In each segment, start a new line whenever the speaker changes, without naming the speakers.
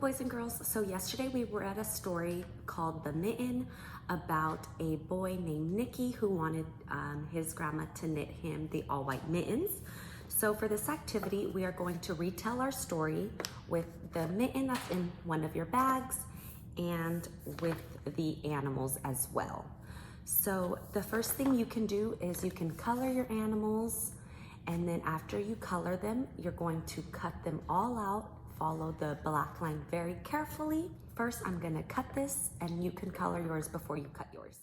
Boys and girls, so yesterday we were at a story called The Mitten about a boy named Nicky who wanted his grandma to knit him the all white mittens. So for this activity, we are going to retell our story with the mitten that's in one of your bags and with the animals as well. So the first thing you can do is you can color your animals, and then after you color them, you're going to cut them all out. Follow the black line very carefully. First, I'm gonna cut this, and you can color yours before you cut yours.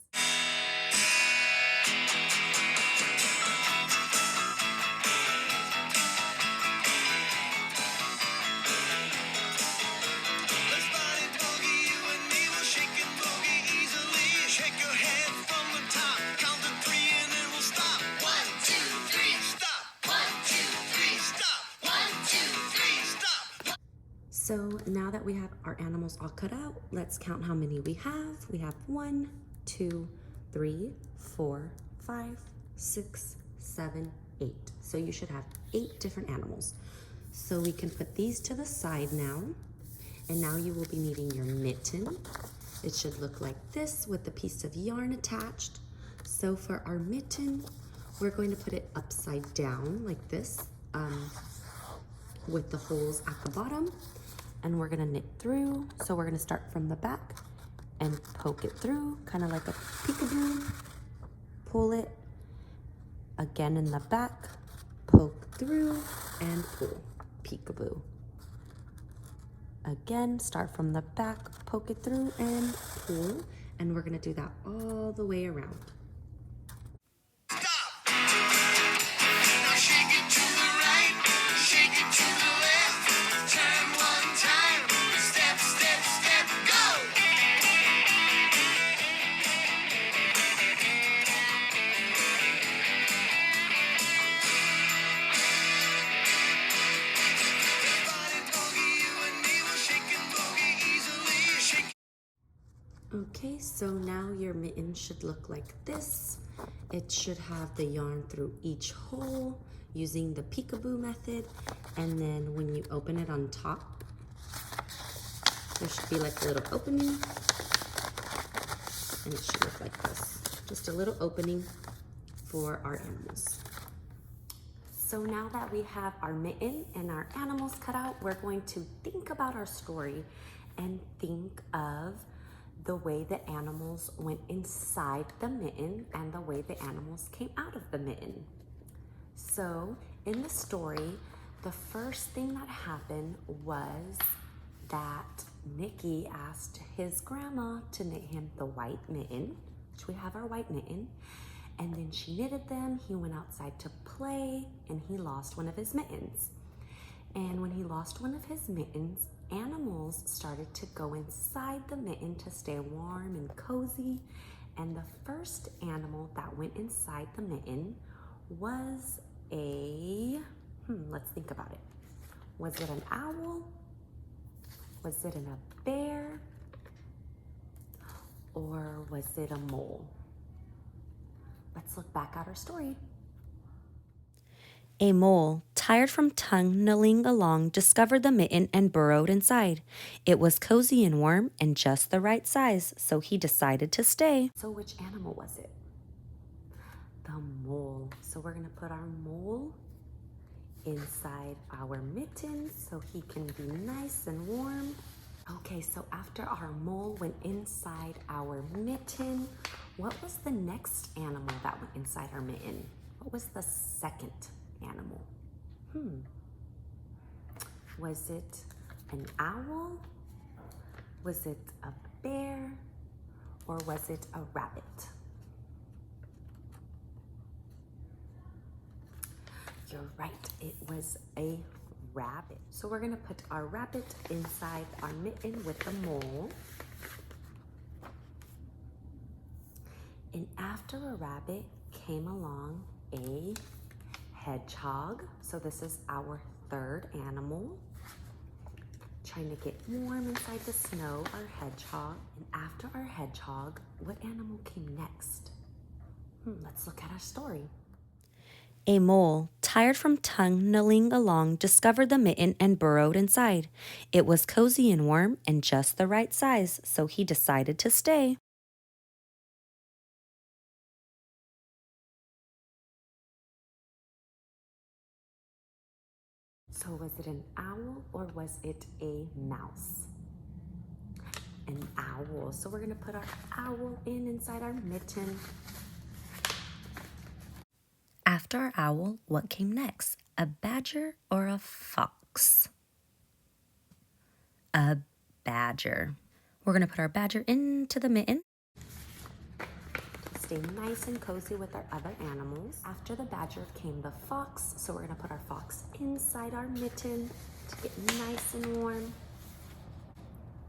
So now that we have our animals all cut out, let's count how many we have. We have 1, 2, 3, 4, 5, 6, 7, 8. So you should have 8 different animals. So we can put these to the side now. And now you will be needing your mitten. It should look like this with a piece of yarn attached. So for our mitten, we're going to put it upside down like this with the holes at the bottom. And we're gonna knit through. So we're gonna start from the back and poke it through, kind of like a peekaboo. Pull it again in the back, poke through and pull, peekaboo. Again, start from the back, poke it through and pull. And we're gonna do that all the way around. Okay, so now your mitten should look like this. It should have the yarn through each hole using the peekaboo method. And then when you open it on top, there should be like a little opening. And it should look like this. Just a little opening for our animals. So now that we have our mitten and our animals cut out, we're going to think about our story and think of the way the animals went inside the mitten and the way the animals came out of the mitten. So in the story, the first thing that happened was that Nicky asked his grandma to knit him the white mitten, which we have our white mitten, and then she knitted them. He went outside to play and he lost one of his mittens. And when he lost one of his mittens, animals started to go inside the mitten to stay warm and cozy. And the first animal that went inside the mitten was let's think about it. Was it an owl? Was it a bear? Or was it a mole? Let's look back at our story.
A mole, tired from tunneling along, discovered the mitten and burrowed inside. It was cozy and warm and just the right size, so he decided to stay.
So which animal was it? The mole. So we're gonna put our mole inside our mitten so he can be nice and warm. Okay, so after our mole went inside our mitten, what was the next animal that went inside our mitten? What was the second animal? Was it an owl? Was it a bear? Or was it a rabbit? You're right, it was a rabbit. So we're gonna put our rabbit inside our mitten with the mole. And after a rabbit came along a hedgehog. So this is our third animal. Trying to get warm inside the snow, our hedgehog. And after our hedgehog, what animal came next? Let's look at our story.
A mole, tired from tunneling along, discovered the mitten and burrowed inside. It was cozy and warm and just the right size, so he decided to stay.
So was it an owl or was it a mouse? An owl. So we're gonna put our owl inside our mitten.
After our owl, what came next? A badger or a fox? A badger. We're going to put our badger into the mitten.
Stay nice and cozy with our other animals. After the badger came the fox, so we're gonna put our fox inside our mitten to get nice and warm.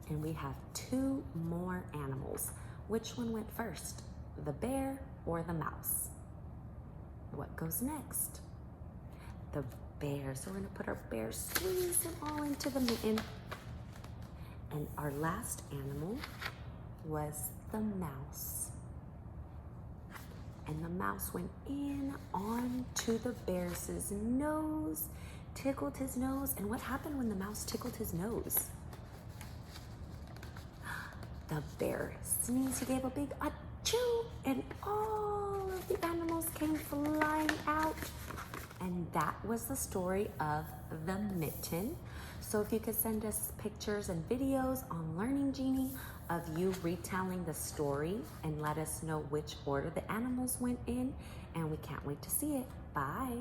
And we have 2 more animals. Which one went first? The bear or the mouse? What goes next? The bear. So we're gonna put our bear, squeeze them all into the mitten. And our last animal was the mouse. And the mouse went in onto the bear's nose, tickled his nose. And what happened when the mouse tickled his nose? The bear sneezed, he gave a big achoo, and all of the animals came flying out. And that was the story of the mitten. So if you could send us pictures and videos on Learning Genie of you retelling the story and let us know which order the animals went in, and we can't wait to see it. Bye.